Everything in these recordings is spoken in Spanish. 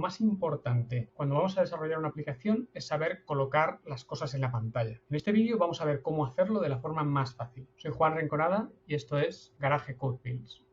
más importante cuando vamos a desarrollar una aplicación es saber colocar las cosas en la pantalla. En este vídeo vamos a ver cómo hacerlo de la forma más fácil. Soy Juan Rinconada y esto es Garage Code Builds.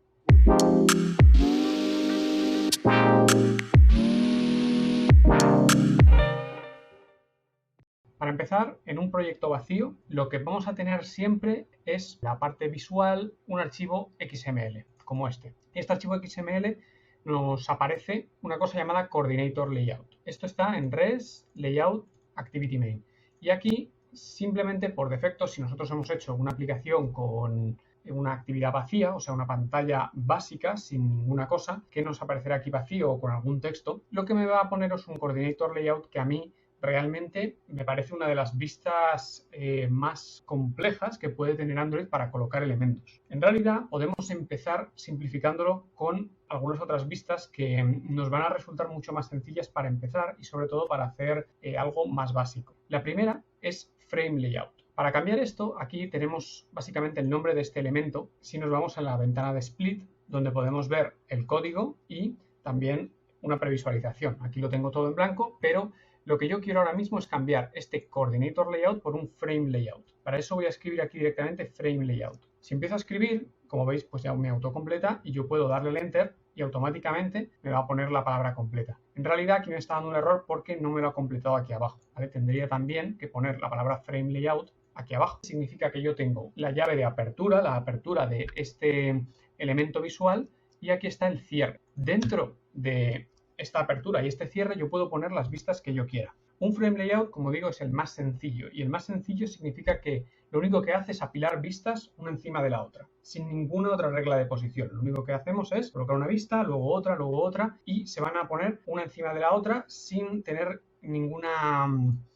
Para empezar, en un proyecto vacío, lo que vamos a tener siempre es la parte visual, un archivo XML, como este. Este archivo XML nos aparece una cosa llamada Coordinator Layout. Esto está en Res, Layout, Activity Main. Y aquí, simplemente por defecto, si nosotros hemos hecho una aplicación con una actividad vacía, o sea, una pantalla básica sin ninguna cosa, que nos aparecerá aquí vacío o con algún texto, lo que me va a poner es un Coordinator Layout que a mí realmente me parece una de las vistas más complejas que puede tener Android para colocar elementos. En realidad podemos empezar simplificándolo con algunas otras vistas que nos van a resultar mucho más sencillas para empezar y sobre todo para hacer algo más básico. La primera es Frame Layout. Para cambiar esto, aquí tenemos básicamente el nombre de este elemento. Si nos vamos a la ventana de Split, donde podemos ver el código y también una previsualización. Aquí lo tengo todo en blanco, pero lo que yo quiero ahora mismo es cambiar este Coordinator Layout por un Frame Layout. Para eso voy a escribir aquí directamente Frame Layout. Si empiezo a escribir, como veis, pues ya me autocompleta y yo puedo darle el Enter y automáticamente me va a poner la palabra completa. En realidad aquí me está dando un error porque no me lo ha completado aquí abajo, ¿vale? Tendría también que poner la palabra Frame Layout aquí abajo. Significa que yo tengo la llave de apertura, la apertura de este elemento visual, y aquí está el cierre. Dentro de esta apertura y este cierre yo puedo poner las vistas que yo quiera. Un frame layout, como digo, es el más sencillo, y el más sencillo significa que lo único que hace es apilar vistas una encima de la otra, sin ninguna otra regla de posición. Lo único que hacemos es colocar una vista, luego otra, y se van a poner una encima de la otra sin tener ninguna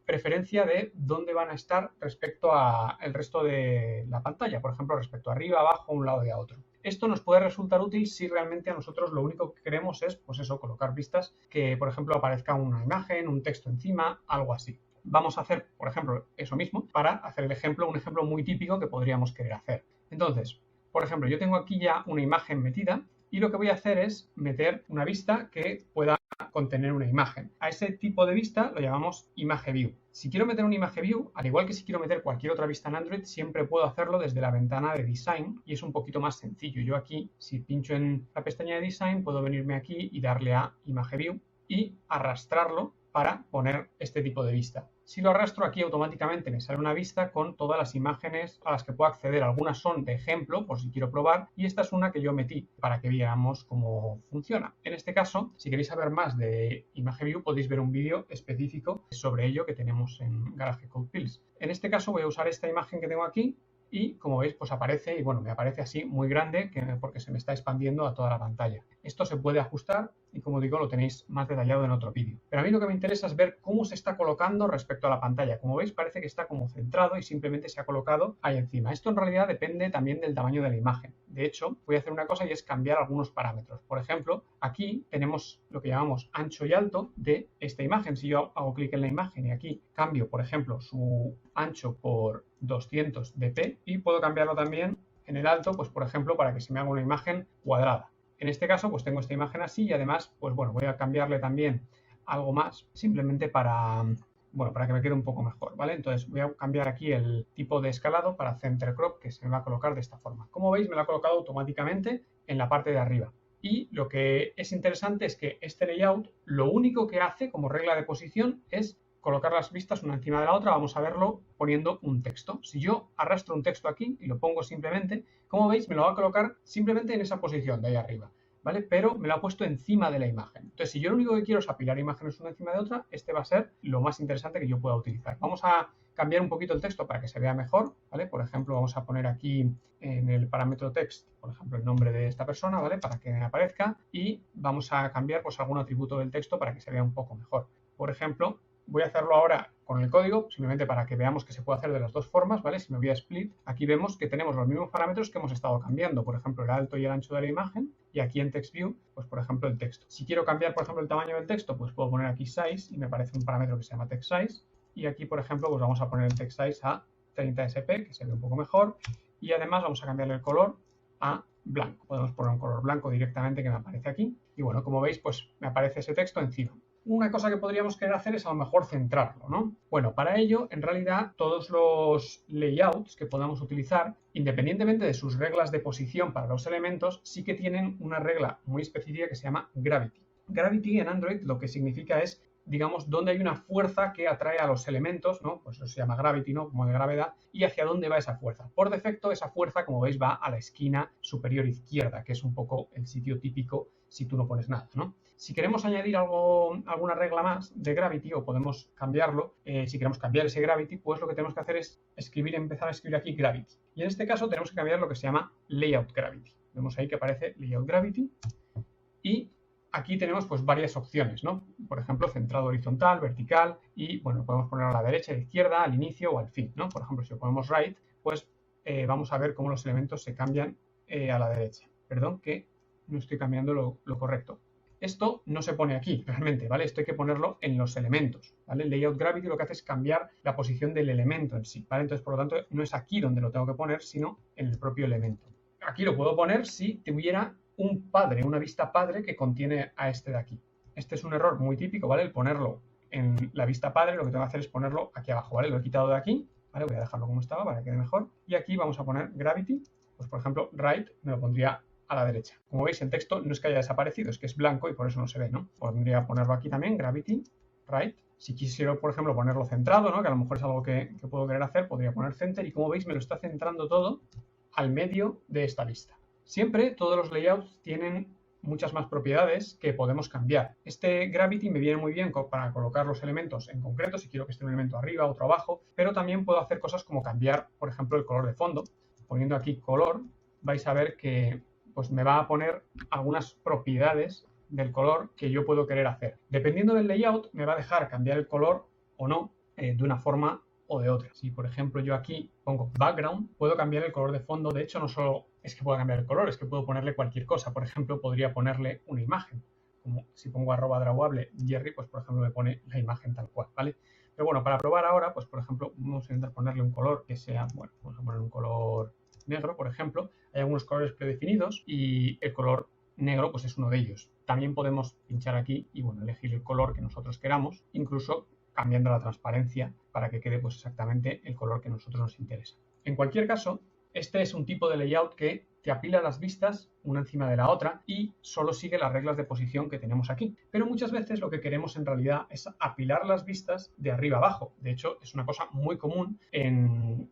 preferencia de dónde van a estar respecto al resto de la pantalla, por ejemplo, respecto a arriba, abajo, un lado y a otro. Esto nos puede resultar útil si realmente a nosotros lo único que queremos es, pues eso, colocar vistas que, por ejemplo, aparezca una imagen, un texto encima, algo así. Vamos a hacer, por ejemplo, eso mismo para hacer un ejemplo muy típico que podríamos querer hacer. Entonces, por ejemplo, yo tengo aquí ya una imagen metida y lo que voy a hacer es meter una vista que pueda contener una imagen. A ese tipo de vista lo llamamos Image View. Si quiero meter una Image View, al igual que si quiero meter cualquier otra vista en Android, siempre puedo hacerlo desde la ventana de Design y es un poquito más sencillo. Yo aquí, si pincho en la pestaña de Design, puedo venirme aquí y darle a Image View y arrastrarlo para poner este tipo de vista. Si lo arrastro aquí, automáticamente me sale una vista con todas las imágenes a las que puedo acceder. Algunas son de ejemplo, por si quiero probar, y esta es una que yo metí para que veamos cómo funciona. En este caso, si queréis saber más de Image View, podéis ver un vídeo específico sobre ello que tenemos en Garage Code Builds. En este caso voy a usar esta imagen que tengo aquí, y como veis, pues aparece, y bueno, me aparece así muy grande porque se me está expandiendo a toda la pantalla. Esto se puede ajustar y, como digo, lo tenéis más detallado en otro vídeo. Pero a mí lo que me interesa es ver cómo se está colocando respecto a la pantalla. Como veis, parece que está como centrado y simplemente se ha colocado ahí encima. Esto en realidad depende también del tamaño de la imagen. De hecho, voy a hacer una cosa y es cambiar algunos parámetros. Por ejemplo, aquí tenemos lo que llamamos ancho y alto de esta imagen. Si yo hago clic en la imagen y aquí cambio, por ejemplo, su ancho por 200 dp y puedo cambiarlo también en el alto, pues por ejemplo, para que se me haga una imagen cuadrada. En este caso, pues tengo esta imagen así y además, pues bueno, voy a cambiarle también algo más, simplemente para, bueno, para que me quede un poco mejor, ¿vale? Entonces voy a cambiar aquí el tipo de escalado para center crop, que se me va a colocar de esta forma. Como veis, me lo ha colocado automáticamente en la parte de arriba. Y lo que es interesante es que este layout, lo único que hace como regla de posición es colocar las vistas una encima de la otra. Vamos a verlo poniendo un texto. Si yo arrastro un texto aquí y lo pongo simplemente, como veis, me lo va a colocar simplemente en esa posición de ahí arriba, ¿vale? Pero me lo ha puesto encima de la imagen. Entonces, si yo lo único que quiero es apilar imágenes una encima de otra, este va a ser lo más interesante que yo pueda utilizar. Vamos a cambiar un poquito el texto para que se vea mejor, ¿vale? Por ejemplo, vamos a poner aquí en el parámetro text, por ejemplo, el nombre de esta persona, ¿vale? Para que me aparezca, y vamos a cambiar pues algún atributo del texto para que se vea un poco mejor. Por ejemplo, voy a hacerlo ahora con el código, simplemente para que veamos que se puede hacer de las dos formas, ¿vale? Si me voy a Split, aquí vemos que tenemos los mismos parámetros que hemos estado cambiando, por ejemplo, el alto y el ancho de la imagen, y aquí en Text View, pues por ejemplo, el texto. Si quiero cambiar, por ejemplo, el tamaño del texto, pues puedo poner aquí Size, y me aparece un parámetro que se llama Text Size, y aquí, por ejemplo, pues vamos a poner el Text Size a 30 SP, que se ve un poco mejor, y además vamos a cambiarle el color a blanco. Podemos poner un color blanco directamente que me aparece aquí. Y bueno, como veis, pues me aparece ese texto encima. Una cosa que podríamos querer hacer es a lo mejor centrarlo, ¿no? Bueno, para ello, en realidad, todos los layouts que podamos utilizar, independientemente de sus reglas de posición para los elementos, sí que tienen una regla muy específica que se llama Gravity. Gravity en Android lo que significa es, digamos, dónde hay una fuerza que atrae a los elementos, ¿no? Pues eso se llama gravity, ¿no? Como de gravedad, y hacia dónde va esa fuerza. Por defecto, esa fuerza, como veis, va a la esquina superior izquierda, que es un poco el sitio típico si tú no pones nada, ¿no? Si queremos añadir alguna regla más de Gravity o podemos cambiarlo, si queremos cambiar ese Gravity, pues lo que tenemos que hacer es empezar a escribir aquí Gravity. Y en este caso tenemos que cambiar lo que se llama Layout Gravity. Vemos ahí que aparece Layout Gravity y aquí tenemos pues varias opciones, ¿no? Por ejemplo, centrado horizontal, vertical y, bueno, podemos ponerlo a la derecha, a la izquierda, al inicio o al fin, ¿no? Por ejemplo, si lo ponemos right, pues vamos a ver cómo los elementos se cambian a la derecha. Perdón, que no estoy cambiando lo correcto. Esto no se pone aquí realmente, ¿vale? Esto hay que ponerlo en los elementos, ¿vale? El Layout Gravity lo que hace es cambiar la posición del elemento en sí, ¿vale? Entonces, por lo tanto, no es aquí donde lo tengo que poner, sino en el propio elemento. Aquí lo puedo poner si tuviera un padre, una vista padre que contiene a este de aquí. Este es un error muy típico, ¿vale? El ponerlo en la vista padre, lo que tengo que hacer es ponerlo aquí abajo, ¿vale? Lo he quitado de aquí, ¿vale? Voy a dejarlo como estaba para que quede mejor. Y aquí vamos a poner Gravity, pues por ejemplo, right, me lo pondría a la derecha. Como veis, el texto no es que haya desaparecido, es que es blanco y por eso no se ve, ¿no? Podría ponerlo aquí también, Gravity, right. Si quisiera, por ejemplo, ponerlo centrado, ¿no? Que a lo mejor es algo que puedo querer hacer, podría poner center y como veis me lo está centrando todo al medio de esta vista. Siempre todos los layouts tienen muchas más propiedades que podemos cambiar. Este Gravity me viene muy bien para colocar los elementos en concreto, si quiero que esté un elemento arriba, otro abajo, pero también puedo hacer cosas como cambiar, por ejemplo, el color de fondo. Poniendo aquí color, vais a ver que pues me va a poner algunas propiedades del color que yo puedo querer hacer. Dependiendo del layout, me va a dejar cambiar el color o no de una forma o de otra. Si, por ejemplo, yo aquí pongo background, puedo cambiar el color de fondo. De hecho, no solo es que pueda cambiar el color, es que puedo ponerle cualquier cosa. Por ejemplo, podría ponerle una imagen. Como si pongo @drawable Jerry, pues por ejemplo me pone la imagen tal cual, ¿vale? Pero bueno, para probar ahora, pues por ejemplo, vamos a intentar ponerle un color que sea, bueno, vamos a poner un color negro, por ejemplo. Hay algunos colores predefinidos y el color negro pues es uno de ellos. También podemos pinchar aquí y bueno, elegir el color que nosotros queramos, incluso cambiando la transparencia para que quede pues exactamente el color que a nosotros nos interesa. En cualquier caso, este es un tipo de layout que te apila las vistas una encima de la otra y solo sigue las reglas de posición que tenemos aquí. Pero muchas veces lo que queremos en realidad es apilar las vistas de arriba abajo. De hecho, es una cosa muy común en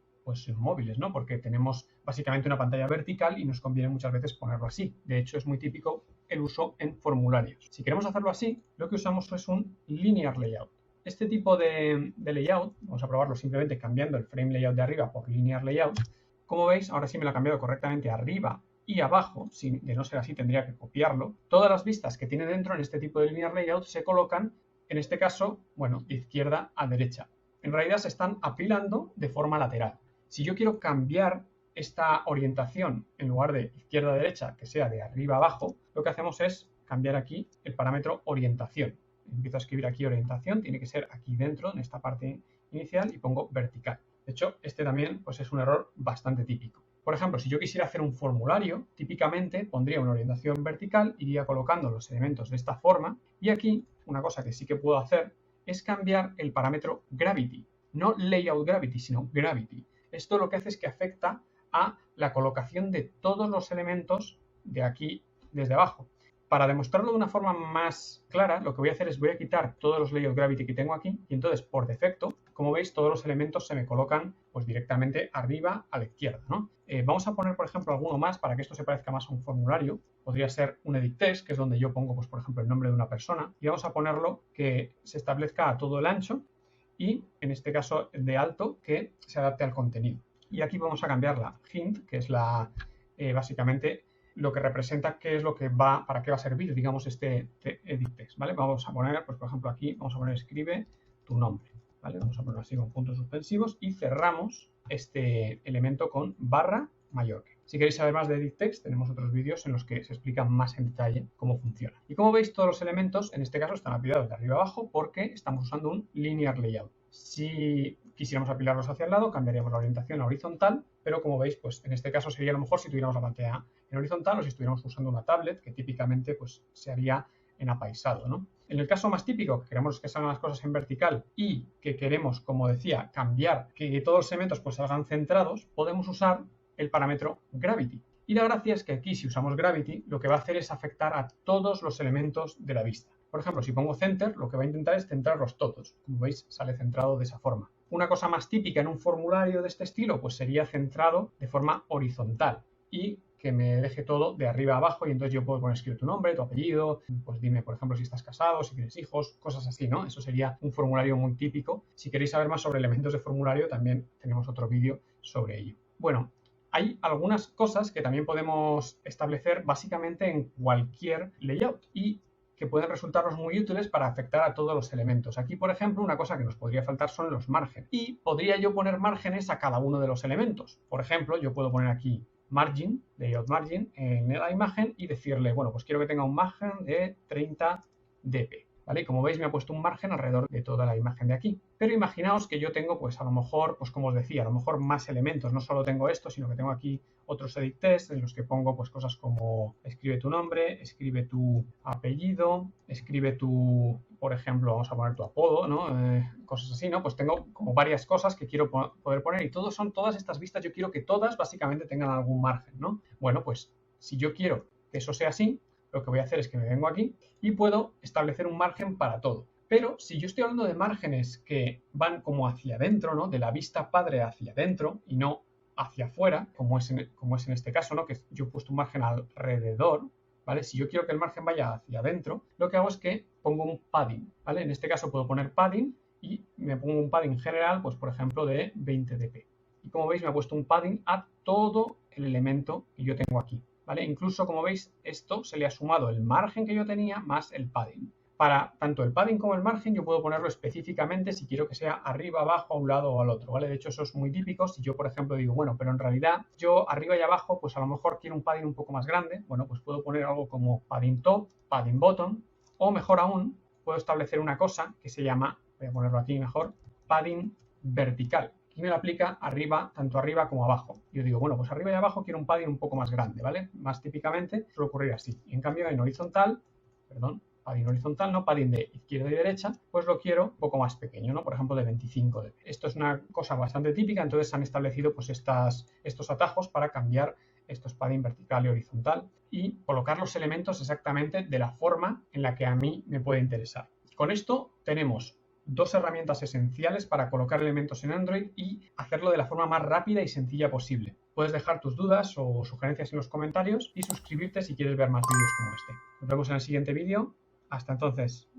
móviles, ¿no? Porque tenemos básicamente una pantalla vertical y nos conviene muchas veces ponerlo así. De hecho, es muy típico el uso en formularios. Si queremos hacerlo así, lo que usamos es un linear layout. Este tipo de layout, vamos a probarlo simplemente cambiando el frame layout de arriba por linear layout. Como veis, ahora sí me lo ha cambiado correctamente arriba y abajo. Si de no ser así, tendría que copiarlo. Todas las vistas que tiene dentro en este tipo de linear layout se colocan, en este caso, bueno, de izquierda a derecha. En realidad se están apilando de forma lateral. Si yo quiero cambiar esta orientación en lugar de izquierda a derecha, que sea de arriba a abajo, lo que hacemos es cambiar aquí el parámetro orientación. Empiezo a escribir aquí orientación, tiene que ser aquí dentro, en esta parte inicial, y pongo vertical. De hecho, este también pues, es un error bastante típico. Por ejemplo, si yo quisiera hacer un formulario, típicamente pondría una orientación vertical, iría colocando los elementos de esta forma, y aquí una cosa que sí que puedo hacer es cambiar el parámetro gravity. No layout gravity, sino gravity. Esto lo que hace es que afecta a la colocación de todos los elementos de aquí desde abajo. Para demostrarlo de una forma más clara, lo que voy a hacer es voy a quitar todos los layout gravity que tengo aquí y entonces por defecto, como veis, todos los elementos se me colocan pues directamente arriba a la izquierda, ¿no? Vamos a poner, por ejemplo, alguno más para que esto se parezca más a un formulario. Podría ser un edit text, que es donde yo pongo, pues, por ejemplo, el nombre de una persona y vamos a ponerlo que se establezca a todo el ancho y, en este caso, de alto, que se adapte al contenido. Y aquí vamos a cambiar la hint, que es básicamente lo que representa qué es lo que para qué va a servir, digamos, este edit text, ¿vale? Vamos a poner, pues por ejemplo, aquí vamos a poner escribe tu nombre, ¿vale? Vamos a ponerlo así con puntos suspensivos y cerramos este elemento con barra mayor. Si queréis saber más de edit text, tenemos otros vídeos en los que se explica más en detalle cómo funciona. Y como veis, todos los elementos, en este caso, están apilados de arriba a abajo porque estamos usando un linear layout. Si quisiéramos apilarlos hacia el lado, cambiaríamos la orientación a horizontal, pero como veis, pues en este caso sería a lo mejor si tuviéramos la pantalla en horizontal o si estuviéramos usando una tablet, que típicamente pues se haría en apaisado, ¿no? En el caso más típico, que queremos que salgan las cosas en vertical y que queremos, como decía, cambiar que todos los elementos pues salgan centrados, podemos usar el parámetro Gravity. Y la gracia es que aquí, si usamos Gravity, lo que va a hacer es afectar a todos los elementos de la vista. Por ejemplo, si pongo Center, lo que va a intentar es centrarlos todos. Como veis, sale centrado de esa forma. Una cosa más típica en un formulario de este estilo, pues sería centrado de forma horizontal y que me deje todo de arriba a abajo y entonces yo puedo poner escribe tu nombre, tu apellido, pues dime, por ejemplo, si estás casado, si tienes hijos, cosas así, ¿no? Eso sería un formulario muy típico. Si queréis saber más sobre elementos de formulario, también tenemos otro vídeo sobre ello. Bueno, hay algunas cosas que también podemos establecer básicamente en cualquier layout y que pueden resultarnos muy útiles para afectar a todos los elementos. Aquí, por ejemplo, una cosa que nos podría faltar son los márgenes. Y podría yo poner márgenes a cada uno de los elementos. Por ejemplo, yo puedo poner aquí margin, layout margin, en la imagen y decirle, bueno, pues quiero que tenga un margen de 30 dp. ¿Vale? Como veis me ha puesto un margen alrededor de toda la imagen de aquí. Pero imaginaos que yo tengo, pues a lo mejor, pues como os decía, a lo mejor más elementos. No solo tengo esto, sino que tengo aquí otros edit tests en los que pongo pues cosas como escribe tu nombre, escribe tu apellido, escribe tu, por ejemplo, vamos a poner tu apodo, ¿no? Cosas así, ¿no? Pues tengo como varias cosas que quiero poder poner y todas estas vistas yo quiero que todas básicamente tengan algún margen, ¿no? Bueno, pues si yo quiero que eso sea así, lo que voy a hacer es que me vengo aquí y puedo establecer un margen para todo. Pero si yo estoy hablando de márgenes que van como hacia adentro, ¿no? De la vista padre hacia adentro y no hacia afuera, como es en este caso, ¿no? Que yo he puesto un margen alrededor, ¿vale? Si yo quiero que el margen vaya hacia adentro, lo que hago es que pongo un padding, ¿vale? En este caso puedo poner padding y me pongo un padding general, pues por ejemplo de 20 dp. Y como veis me ha puesto un padding a todo el elemento que yo tengo aquí. ¿Vale? Incluso, como veis, esto se le ha sumado el margen que yo tenía más el padding. Para tanto el padding como el margen yo puedo ponerlo específicamente si quiero que sea arriba, abajo, a un lado o al otro, ¿vale? De hecho, eso es muy típico. Si yo, por ejemplo, digo, bueno, pero en realidad yo arriba y abajo, pues a lo mejor quiero un padding un poco más grande. Bueno, pues puedo poner algo como padding top, padding bottom, o mejor aún, puedo establecer una cosa que se llama, voy a ponerlo aquí mejor, padding vertical. Aquí me lo aplica arriba, tanto arriba como abajo. Yo digo, bueno, pues arriba y abajo quiero un padding un poco más grande, ¿vale? Más típicamente suele ocurrir así. Y en cambio en horizontal, perdón, padding horizontal, no padding de izquierda y derecha, pues lo quiero un poco más pequeño, ¿no? Por ejemplo, de 25 dp. Esto es una cosa bastante típica, entonces han establecido pues estos atajos para cambiar estos padding vertical y horizontal y colocar los elementos exactamente de la forma en la que a mí me puede interesar. Con esto tenemos dos herramientas esenciales para colocar elementos en Android y hacerlo de la forma más rápida y sencilla posible. Puedes dejar tus dudas o sugerencias en los comentarios y suscribirte si quieres ver más vídeos como este. Nos vemos en el siguiente vídeo. Hasta entonces.